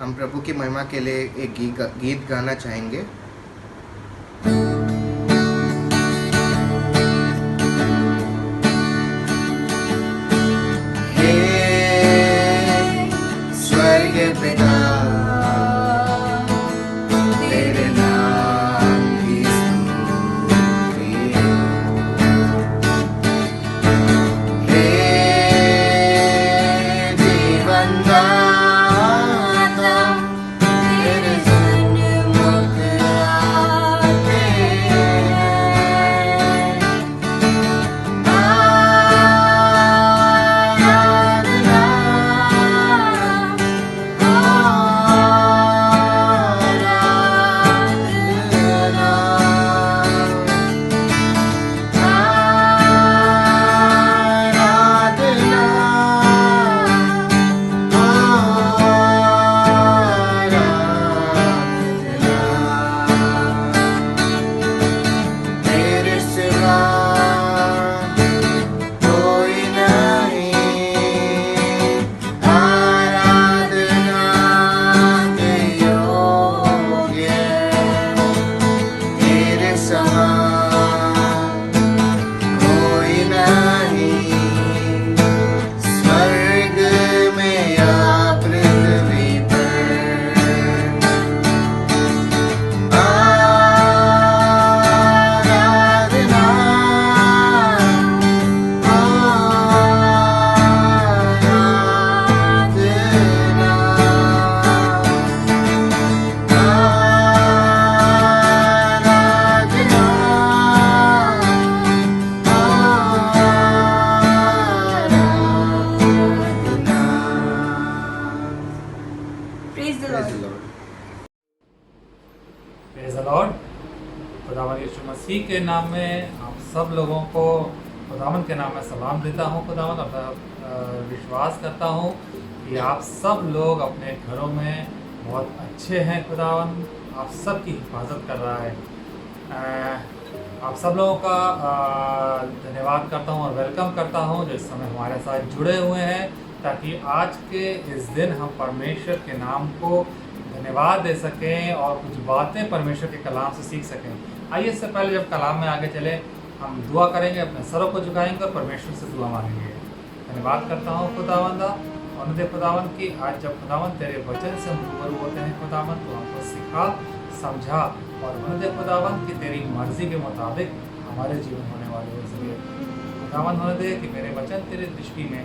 हम प्रभु की महिमा के लिए एक गीत गाना चाहेंगे। हे स्वर्ग पिता, तेरे नाम की स्तुति। हे जीवन दाता, तेरे सन्मुख आते आराधना आराधना तेरे सिवा कोई नहीं, आराधना के योग्य तेरे समान कोई नहीं, स्वर्ग में या पृथ्वी पर। आराधना Praise the Lord. Praise the Lord. खुदावंद यीशु मसीह के नाम में आप सब लोगों को खुदावंद के नाम में सलाम देता हूँ। खुदावंद अपना विश्वास करता हूँ कि आप सब लोग अपने घरों में बहुत अच्छे हैं। खुदावंद आप सब की हिफाजत कर रहा है। आप सब लोगों का धन्यवाद करता हूँ और वेलकम करता हूँ जो इस समय हमारे साथ जुड़े हुए हैं, ताकि आज के इस दिन हम परमेश्वर के नाम को धन्यवाद दे सकें और कुछ बातें परमेश्वर के कलाम से सीख सकें। आइए इससे पहले जब कलाम में आगे चले हम दुआ करेंगे, अपने सरों को झुकाएंगे और परमेश्वर से दुआ मांगेंगे। धन्यवाद करता हूँ खुदावंदा और दे खुदावंद की आज जब खुदावंद तेरे वचन से हम रूबरू होते हैं खुदावंद, तो हमको सिखा समझा और दे खुदावंद की तेरी मर्जी के मुताबिक हमारे जीवन होने वाले इसलिए खुदावंद होने दे कि मेरे वचन तेरे दृष्टि में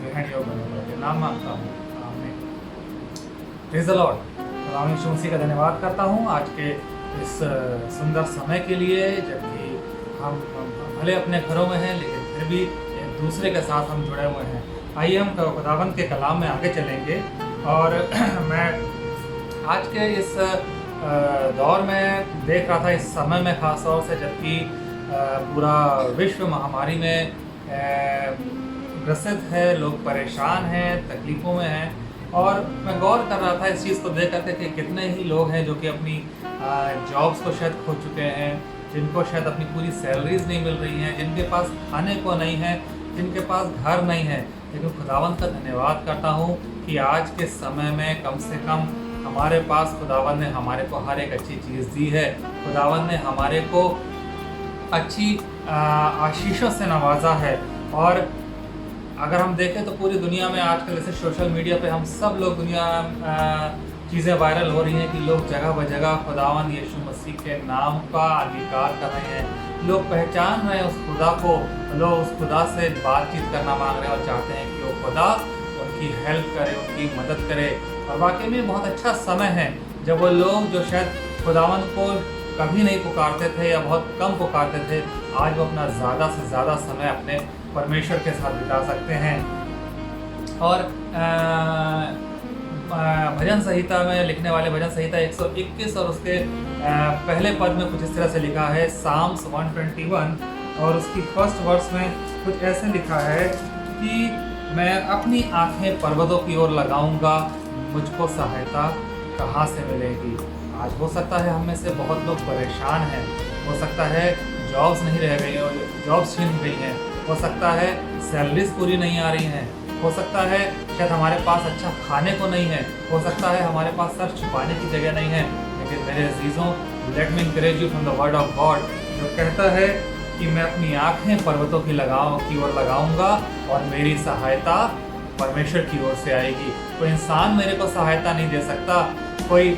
ग्रहण योग्य बने। तेरे नाम मांगता हूँ, आमीन। Praise the Lord. खुदा यीशु मसीह का धन्यवाद करता हूँ आज के इस सुंदर समय के लिए, जबकि हम भले अपने घरों में हैं लेकिन फिर भी एक दूसरे के साथ हम जुड़े हुए हैं। आइए हम खुदावंद के कलाम में आगे चलेंगे और मैं आज के इस दौर में देख रहा था, इस समय में ख़ास तौर से जबकि पूरा विश्व महामारी में ग्रसित है, लोग परेशान हैं, तकलीफ़ों में हैं। और मैं गौर कर रहा था इस चीज़ को देख करके कि कितने ही लोग हैं जो कि अपनी जॉब्स को शायद खो चुके हैं, जिनको शायद अपनी पूरी सैलरीज नहीं मिल रही हैं, जिनके पास खाने को नहीं है, जिनके पास घर नहीं है। लेकिन खुदावंद का धन्यवाद करता हूँ कि आज के समय में कम से कम हमारे पास खुदावंद ने हमारे को हर एक अच्छी चीज़ दी है। खुदावंद ने हमारे को अच्छी आशीषों से नवाजा है। और अगर हम देखें तो पूरी दुनिया में आजकल जैसे सोशल मीडिया पे हम सब लोग दुनिया चीज़ें वायरल हो रही हैं कि लोग जगह ब जगह खुदावंद यीशु मसीह के नाम का अंगीकार कर रहे हैं। लोग पहचान रहे हैं उस खुदा को, लोग उस खुदा से बातचीत करना मांग रहे हैं और चाहते हैं कि वो खुदा उनकी हेल्प करे, उनकी मदद करे। और वाकई में बहुत अच्छा समय है जब वो लोग जो शायद खुदावंद को कभी नहीं पुकारते थे या बहुत कम पुकारते थे, आज वो अपना ज़्यादा से ज़्यादा समय अपने परमेश्वर के साथ बिता सकते हैं। और भजन संहिता में लिखने वाले भजन संहिता 121 और उसके पहले पद में कुछ इस तरह से लिखा है, साम्स 121 और उसकी फर्स्ट वर्स में कुछ ऐसे लिखा है कि मैं अपनी आंखें पर्वतों की ओर लगाऊंगा, मुझको सहायता कहाँ से मिलेगी। आज हो सकता है हम में से बहुत लोग परेशान हैं, हो सकता है जॉब्स नहीं रह गई और जॉब्स छीन गई हैं, हो सकता है सैलरीज पूरी नहीं आ रही हैं, हो सकता है शायद हमारे पास अच्छा खाने को नहीं है, हो सकता है हमारे पास सर छुपाने की जगह नहीं है। लेकिन मेरे अजीज़ों, let me encourage you from the word of God, जो कहता है कि मैं अपनी आँखें पर्वतों की ओर लगाऊंगा और मेरी सहायता परमेश्वर की ओर से आएगी। कोई इंसान मेरे को सहायता नहीं दे सकता, कोई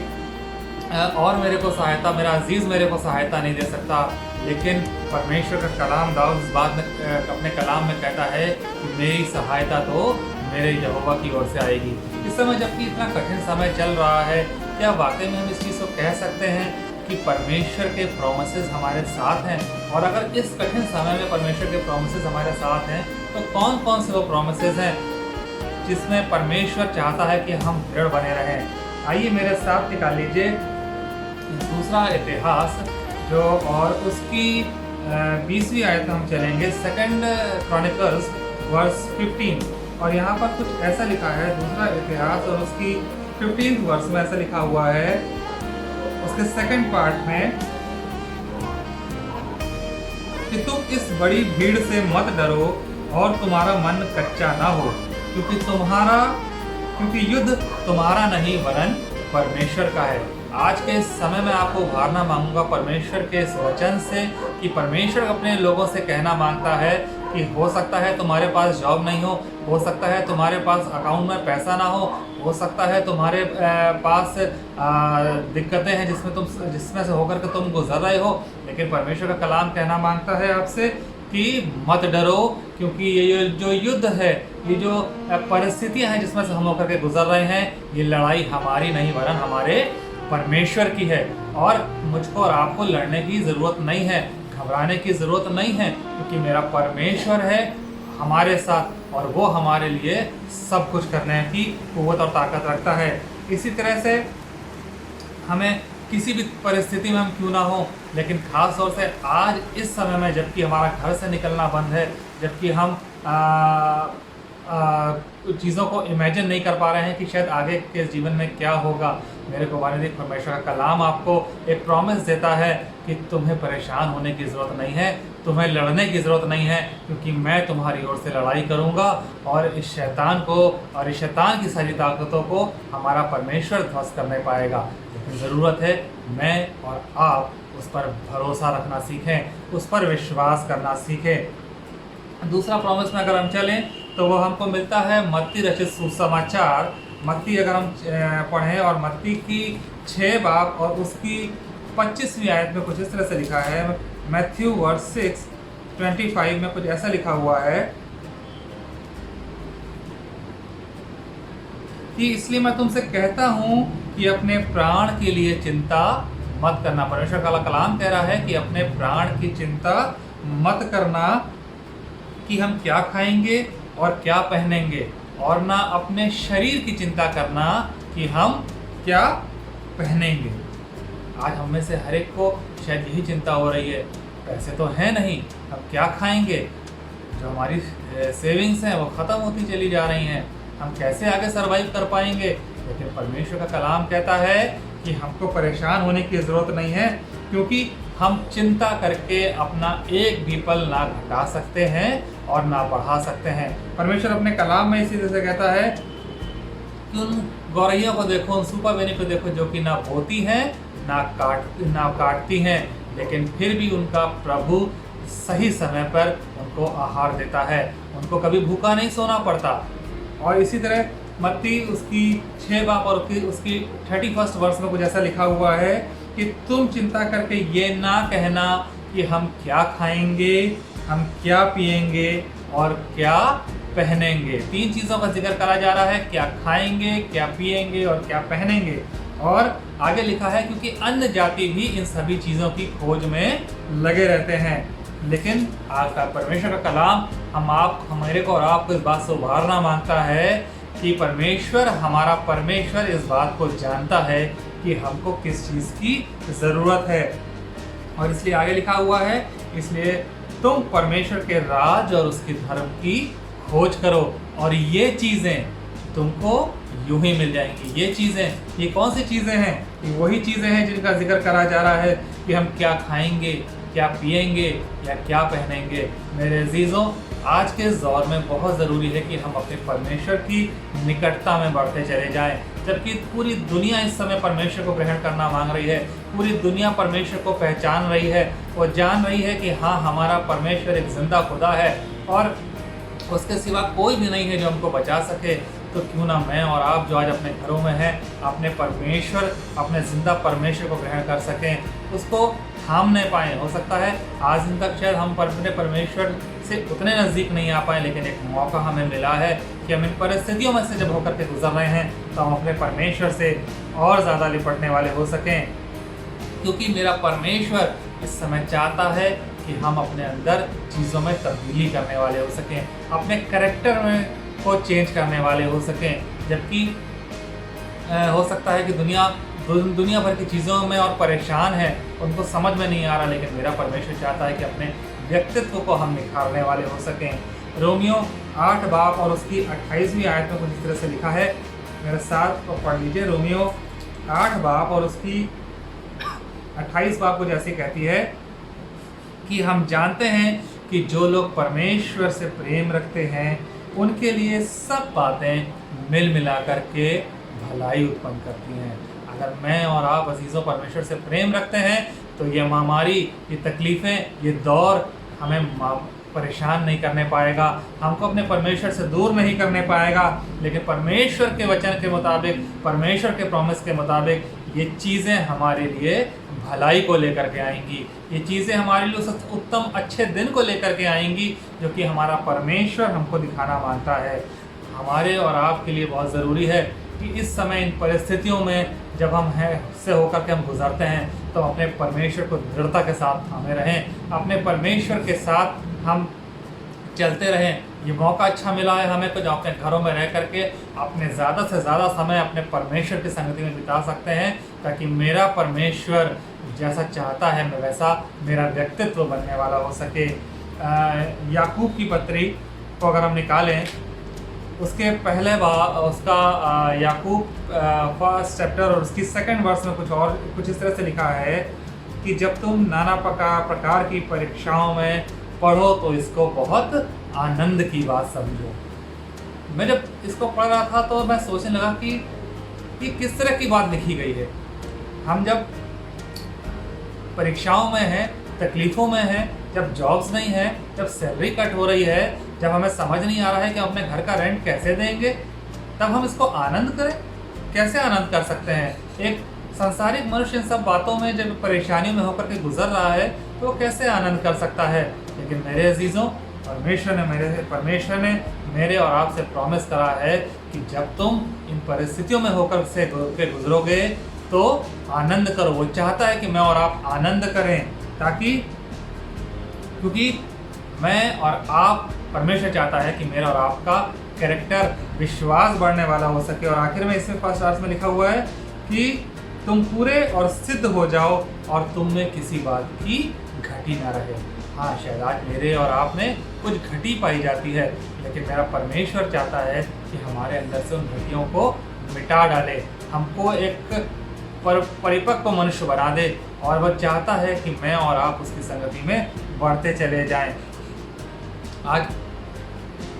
और मेरे को सहायता, मेरा अजीज़ मेरे को सहायता नहीं दे सकता, लेकिन परमेश्वर का कलाम दाऊद इस बात में अपने कलाम में कहता है कि मेरी सहायता तो मेरे यहोवा की ओर से आएगी। इस समय जबकि इतना कठिन समय चल रहा है, क्या वाकई में हम इस चीज़ को कह सकते हैं कि परमेश्वर के प्रोमिसेस हमारे साथ हैं? और अगर इस कठिन समय में परमेश्वर के प्रोमिसेस हमारे साथ हैं, तो कौन कौन से वो प्रोमिसेस हैं जिसमें परमेश्वर चाहता है कि हम दृढ़ बने रहें? आइए मेरे साथ निकाल लीजिए दूसरा इतिहास जो, और उसकी 20वीं आयत हम चलेंगे, 2 क्रॉनिकल्स वर्स 15। और यहाँ पर कुछ ऐसा लिखा है, दूसरा इतिहास और उसकी 15th वर्स में ऐसा लिखा हुआ है, उसके 2nd पार्ट में, कि तुम इस बड़ी भीड़ से मत डरो और तुम्हारा मन कच्चा ना हो, क्योंकि युद्ध तुम्हारा नहीं वरन परमेश्वर का है। आज के इस समय में आपको उभारना मांगूंगा परमेश्वर के इस वचन से, कि परमेश्वर अपने लोगों से कहना मांगता है कि हो सकता है तुम्हारे पास जॉब नहीं हो सकता है तुम्हारे पास अकाउंट में पैसा ना हो सकता है तुम्हारे पास दिक्कतें हैं जिसमें से होकर के तुम गुजर रहे हो, लेकिन परमेश्वर का कलाम कहना मांगता है आपसे कि मत डरो, क्योंकि ये जो युद्ध है, ये जो परिस्थितियां हैं जिसमें से हम होकर के गुजर रहे हैं, ये लड़ाई हमारी नहीं वरन हमारे परमेश्वर की है। और मुझको और आपको लड़ने की ज़रूरत नहीं है, घबराने की ज़रूरत नहीं है, क्योंकि मेरा परमेश्वर है हमारे साथ और वो हमारे लिए सब कुछ करने की क़ुव्वत और ताकत रखता है। इसी तरह से हमें किसी भी परिस्थिति में हम क्यों ना हो, लेकिन ख़ास तौर से आज इस समय में जबकि हमारा घर से निकलना बंद है, जबकि हम चीज़ों को इमेजिन नहीं कर पा रहे हैं कि शायद आगे के जीवन में क्या होगा, मेरे को वालिद परमेश्वर का कलाम आपको एक प्रॉमिस देता है कि तुम्हें परेशान होने की ज़रूरत नहीं है, तुम्हें लड़ने की ज़रूरत नहीं है, क्योंकि मैं तुम्हारी ओर से लड़ाई करूंगा और इस शैतान को और इस शैतान की सारी ताकतों को हमारा परमेश्वर ध्वस्त कर नहीं पाएगा। लेकिन ज़रूरत है मैं और आप उस पर भरोसा रखना सीखें, उस पर विश्वास करना सीखें। दूसरा प्रॉमिस में अगर हम चलें तो वो हमको मिलता है मत्ती रचित सुसमाचार, मत्ती अगर हम पढ़ें और मत्ती की 6 बाब और उसकी 25वीं आयत में कुछ इस तरह से लिखा है, मैथ्यू वर्स 6:25 में कुछ ऐसा लिखा हुआ है कि इसलिए मैं तुमसे कहता हूँ कि अपने प्राण के लिए चिंता मत करना। परमेश्वर का कलाम कह रहा है कि अपने प्राण की चिंता मत करना कि हम क्या खाएंगे और क्या पहनेंगे, और ना अपने शरीर की चिंता करना कि हम क्या पहनेंगे। आज हम में से हर एक को शायद यही चिंता हो रही है, पैसे तो हैं नहीं, अब क्या खाएंगे, जो हमारी सेविंग्स हैं वो ख़त्म होती चली जा रही हैं, हम कैसे आगे सर्वाइव कर पाएंगे। लेकिन परमेश्वर का कलाम कहता है कि हमको परेशान होने की ज़रूरत नहीं है, क्योंकि हम चिंता करके अपना एक भी पल ना घटा सकते हैं और ना बढ़ा सकते हैं। परमेश्वर अपने कलाम में इसी तरह से कहता है कि उन गौरैया को देखो, उन सुपाबेनी को देखो, जो कि ना बोती हैं ना काटती हैं, लेकिन फिर भी उनका प्रभु सही समय पर उनको आहार देता है, उनको कभी भूखा नहीं सोना पड़ता। और इसी तरह मत्ती उसकी 6 बाब और उसकी 31st वर्ष में कुछ ऐसा लिखा हुआ है कि तुम चिंता करके ये ना कहना कि हम क्या खाएंगे, हम क्या पिएंगे और क्या पहनेंगे। 3 चीज़ों का जिक्र करा जा रहा है, क्या खाएंगे, क्या पिएंगे और क्या पहनेंगे। और आगे लिखा है क्योंकि अन्य जाति भी इन सभी चीज़ों की खोज में लगे रहते हैं। लेकिन आज का परमेश्वर का कलाम हमारे को और आपको इस बात से उभारना मांगता है कि परमेश्वर, हमारा परमेश्वर इस बात को जानता है कि हमको किस चीज़ की ज़रूरत है। और इसलिए आगे लिखा हुआ है, इसलिए तुम परमेश्वर के राज और उसके धर्म की खोज करो और ये चीज़ें तुमको यूं ही मिल जाएंगी। ये चीज़ें, ये कौन सी चीज़ें हैं? ये वही चीज़ें हैं जिनका जिक्र करा जा रहा है कि हम क्या खाएंगे, क्या पिएंगे या क्या पहनेंगे। मेरे अजीज़ों, आज के इस दौर में बहुत ज़रूरी है कि हम अपने परमेश्वर की निकटता में बढ़ते चले जाएं। जबकि पूरी दुनिया इस समय परमेश्वर को ग्रहण करना मांग रही है, पूरी दुनिया परमेश्वर को पहचान रही है और जान रही है कि हाँ, हमारा परमेश्वर एक जिंदा खुदा है और उसके सिवा कोई भी नहीं है जो हमको बचा सके। तो क्यों ना मैं और आप जो आज अपने घरों में हैं, अपने परमेश्वर, अपने जिंदा परमेश्वर को ग्रहण कर सकें, उसको थाम नहीं पाएँ। हो सकता है आज दिन तक शायद हम अपने परमेश्वर से उतने नज़दीक नहीं आ पाए, लेकिन एक मौका हमें मिला है कि हम इन परिस्थितियों में से जब होकर के गुजर रहे हैं तो हम अपने परमेश्वर से और ज़्यादा लिपटने वाले हो सकें। क्योंकि मेरा परमेश्वर इस समय चाहता है कि हम अपने अंदर चीज़ों में तब्दीली करने वाले हो सकें, अपने कैरेक्टर में को चेंज करने वाले हो सकें। जबकि हो सकता है कि दुनिया भर की चीज़ों में और परेशान है, उनको समझ में नहीं आ रहा, लेकिन मेरा परमेश्वर चाहता है कि अपने व्यक्तित्व को हम निखारने वाले हो सकें। रोमियो 8 बाब और उसकी 28वीं आयत में कुछ इस तरह से लिखा है, मेरे साथ तो पढ़ लीजिए। रोमियो 8 बाब और उसकी 28 बाब कुछ ऐसी कहती है कि हम जानते हैं कि जो लोग परमेश्वर से प्रेम रखते हैं उनके लिए सब बातें मिल मिला कर के भलाई उत्पन्न करती हैं। अगर मैं और आप अजीज़ों परमेश्वर से प्रेम रखते हैं तो ये महामारी, ये तकलीफ़ें, ये दौर हमें परेशान नहीं करने पाएगा, हमको अपने परमेश्वर से दूर नहीं करने पाएगा। लेकिन परमेश्वर के वचन के मुताबिक, परमेश्वर के प्रॉमिस के मुताबिक ये चीज़ें हमारे लिए भलाई को लेकर के आएंगी, ये चीज़ें हमारे लिए उस उत्तम अच्छे दिन को लेकर के आएंगी जो कि हमारा परमेश्वर हमको दिखाना मांगता है। हमारे और आपके लिए बहुत ज़रूरी है कि इस समय इन परिस्थितियों में जब हम हैं से होकर के हम गुजरते हैं तो अपने परमेश्वर को दृढ़ता के साथ थामे रहें, अपने परमेश्वर के साथ हम चलते रहें। ये मौका अच्छा मिला है हमें, कुछ अपने घरों में रह करके अपने ज़्यादा से ज़्यादा समय अपने परमेश्वर की संगति में बिता सकते हैं, ताकि मेरा परमेश्वर जैसा चाहता है मैं वैसा मेरा व्यक्तित्व बनने वाला हो सके। याकूब की पत्री को अगर हम निकालें, उसके पहले उसका याकूब फर्स्ट चैप्टर और उसकी सेकंड वर्स में कुछ इस तरह से लिखा है कि जब तुम नाना प्रकार की परीक्षाओं में पढ़ो तो इसको बहुत आनंद की बात समझो। मैं जब इसको पढ़ रहा था तो मैं सोचने लगा कि किस तरह की बात लिखी गई है। हम जब परीक्षाओं में हैं, तकलीफ़ों में हैं, जब जॉब्स नहीं है, जब सैलरी कट हो रही है, जब हमें समझ नहीं आ रहा है कि हम अपने घर का रेंट कैसे देंगे, तब हम इसको आनंद करें। कैसे आनंद कर सकते हैं? एक सांसारिक मनुष्य इन सब बातों में जब परेशानियों में होकर के गुजर रहा है तो वो कैसे आनंद कर सकता है? लेकिन मेरे अजीज़ों, परमेश्वर ने मेरे और आपसे प्रॉमिस करा है कि जब तुम इन परिस्थितियों में होकर से गुजरोगे तो आनंद करो। वो चाहता है कि मैं और आप आनंद करें, ताकि क्योंकि मैं और आप, परमेश्वर चाहता है कि मेरा और आपका कैरेक्टर, विश्वास बढ़ने वाला हो सके। और आखिर में इसमें फर्स्ट वर्स में लिखा हुआ है कि तुम पूरे और सिद्ध हो जाओ और तुम में किसी बात की घटी ना रहे। हाँ, शायद आज मेरे और आप में कुछ घटी पाई जाती है, लेकिन मेरा परमेश्वर चाहता है कि हमारे अंदर से उन घटियों को मिटा डाले, हमको एक परिपक्व मनुष्य बना दे। और वह चाहता है कि मैं और आप उसकी संगति में बढ़ते चले जाएं। आज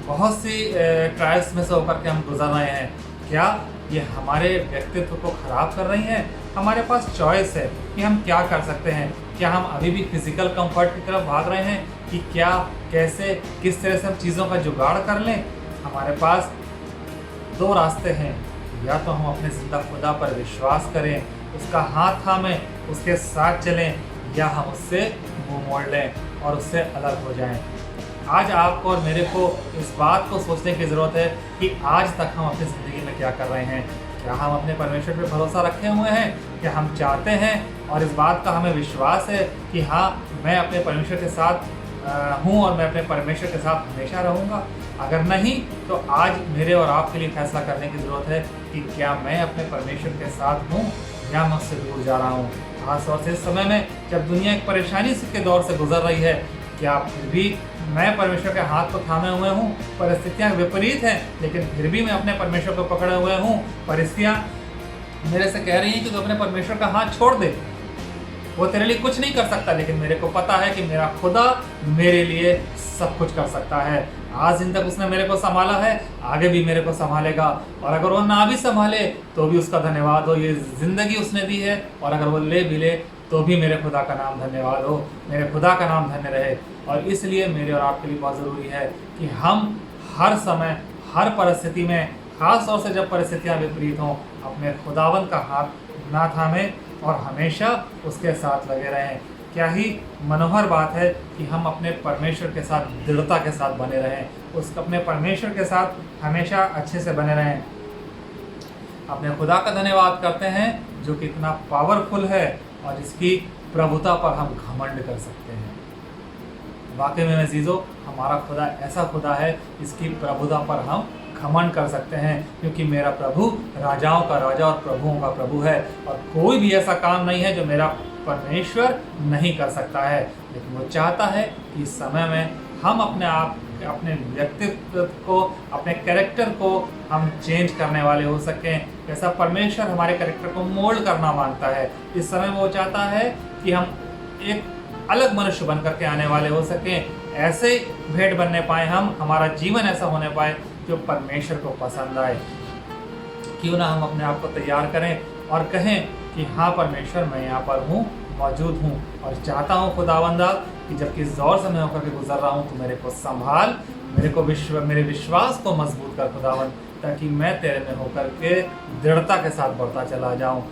बहुत सी ट्रायल्स में से होकर के हम गुजर रहे हैं। क्या ये हमारे व्यक्तित्व को ख़राब कर रही हैं? हमारे पास चॉइस है कि हम क्या कर सकते हैं। क्या हम अभी भी फिज़िकल कंफर्ट की तरफ भाग रहे हैं कि क्या, कैसे, किस तरह से हम चीज़ों का जुगाड़ कर लें? हमारे पास दो रास्ते हैं। या तो हम अपने ज़िंदा खुदा पर विश्वास करें, उसका हाथ थामें, उसके साथ चलें, या हम उससे मुँह मोड़ लें और उससे अलग हो जाएं। आज आपको और मेरे को इस बात को सोचने की ज़रूरत है कि आज तक हम अपनी ज़िंदगी में क्या कर रहे हैं। क्या हम अपने परमेश्वर पर भरोसा रखे हुए हैं? क्या हम चाहते हैं और इस बात का हमें विश्वास है कि हाँ, मैं अपने परमेश्वर के साथ हूँ और मैं अपने परमेश्वर के साथ हमेशा रहूँगा? अगर नहीं तो आज मेरे और आपके लिए फैसला करने की ज़रूरत है कि क्या मैं अपने परमेश्वर के साथ हूँ या मैं उससे दूर जा रहा हूँ। खासतौर से इस समय में जब दुनिया एक परेशानी के दौर से गुजर रही है, क्या फिर भी मैं परमेश्वर के हाथ को थामे हुए हूँ? परिस्थितियाँ विपरीत हैं, लेकिन फिर भी मैं अपने परमेश्वर को पकड़े हुए हूँ। परिस्थितियाँ मेरे से कह रही हैं कि तू अपने परमेश्वर का हाथ छोड़ दे, वो तेरे लिए कुछ नहीं कर सकता, लेकिन मेरे को पता है कि मेरा खुदा मेरे लिए सब कुछ कर सकता है। आज दिन तक उसने मेरे को संभाला है, आगे भी मेरे को संभालेगा, और अगर वो ना भी संभाले तो भी उसका धन्यवाद हो। ये ज़िंदगी उसने दी है, और अगर वो ले भी ले तो भी मेरे खुदा का नाम धन्यवाद हो, मेरे खुदा का नाम धन्य रहे। और इसलिए मेरे और आपके लिए बहुत ज़रूरी है कि हम हर समय, हर परिस्थिति में, ख़ास तौर से जब परिस्थितियाँ विपरीत हों, अपने खुदावन का हाथ ना थामें और हमेशा उसके साथ लगे रहें। क्या ही मनोहर बात है कि हम अपने परमेश्वर के साथ दृढ़ता के साथ बने रहें, अपने परमेश्वर के साथ हमेशा अच्छे से बने रहें। अपने खुदा का धन्यवाद करते हैं जो कि इतना पावरफुल है और जिसकी प्रभुता पर हम घमंड कर सकते हैं। वाकई में अज़ीज़ों, हमारा खुदा ऐसा खुदा है जिसकी प्रभुता पर हम घमंड कर सकते हैं, क्योंकि मेरा प्रभु राजाओं का राजा और प्रभुओं का प्रभु है, और कोई भी ऐसा काम नहीं है जो मेरा परमेश्वर नहीं कर सकता है। लेकिन वो चाहता है कि इस समय में हम अपने आप, अपने व्यक्तित्व को, अपने कैरेक्टर को हम चेंज करने वाले हो सकें, जैसा परमेश्वर हमारे कैरेक्टर को मोल्ड करना मांगता है। इस समय वो चाहता है कि हम एक अलग मनुष्य बन करके आने वाले हो सकें, ऐसे भेंट बनने पाए हम, हमारा जीवन ऐसा होने पाए जो परमेश्वर को पसंद आए। क्यों ना हम अपने आप को तैयार करें और कहें कि हाँ परमेश्वर, मैं यहाँ पर हूँ, मौजूद हूँ, और चाहता हूँ खुदावंदा कि जब किस दौर से मैं होकर के गुजर रहा हूँ तो मेरे को संभाल, मेरे विश्वास को मजबूत कर खुदावन, ताकि मैं तेरे में होकर के दृढ़ता के साथ बढ़ता चला जाऊँ।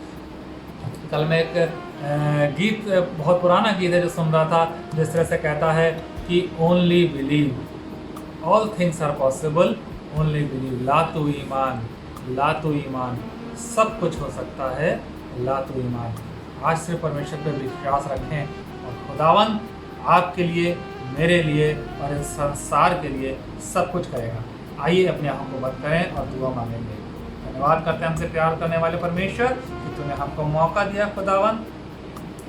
कल मैं एक गीत, बहुत पुराना गीत है जो सुन रहा था, जिस तरह से कहता है कि only believe, all things are possible, only believe, ला तू ईमान, ला तू ईमान, सब कुछ हो सकता है, ला तू ईमान। आज से परमेश्वर पर विश्वास रखें और खुदावन आपके लिए, मेरे लिए और इस संसार के लिए सब कुछ करेगा। आइए अपने आँखों को बंद करें और दुआ मांगेंगे। धन्यवाद करते हैं हमसे प्यार करने वाले परमेश्वर कि तूने हमको मौका दिया खुदावन,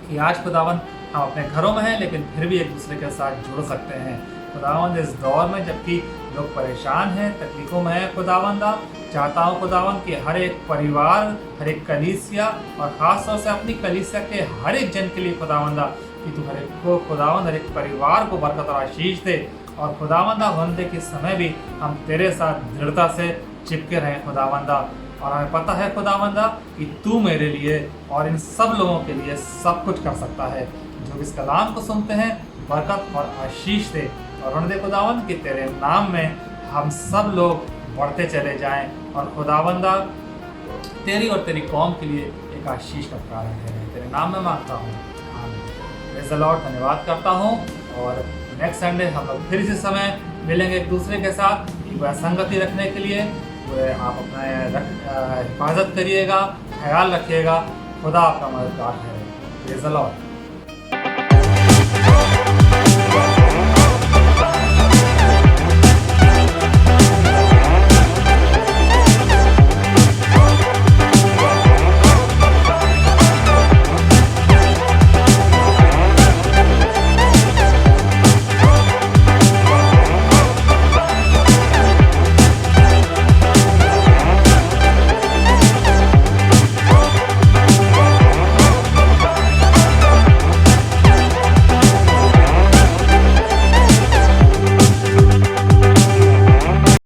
कि आज खुदावन हम अपने घरों में हैं लेकिन फिर भी एक दूसरे के साथ जुड़ सकते हैं। खुदावन इस दौर में जबकि लोग परेशान हैं, तकलीफ़ों में हैं, खुदावंदा चाहता हूँ खुदावन कि हर एक परिवार, हर एक कलीसिया और ख़ास तौर से अपनी कलीसिया के हर एक जन के लिए खुदावंदा कि तू हर एक को खुदावन, हर एक परिवार को बरकत और आशीष दे। और खुदावंदा वंदे के समय भी हम तेरे साथ दृढ़ता से चिपके रहें खुदावंदा। और हमें पता है खुदावंदा कि तू मेरे लिए और इन सब लोगों के लिए सब कुछ कर सकता है जो इस कलाम को सुनते हैं। बरकत और आशीष दे और उन्हें दे खुदावन कि तेरे नाम में हम सब लोग बढ़ते चले जाएं और खुदावंदा तेरी और तेरी कौम के लिए एक आशीष का कारण है। तेरे नाम में मांगता हूँ, आमीन। Praise the Lord. धन्यवाद करता हूँ और नेक्स्ट संडे हम लोग फिर इसी समय मिलेंगे एक दूसरे के साथ संगति रखने के लिए। आप अपना हिफाजत करिएगा, ख्याल रखिएगा। खुदा आपका मददगार है। Praise the Lord.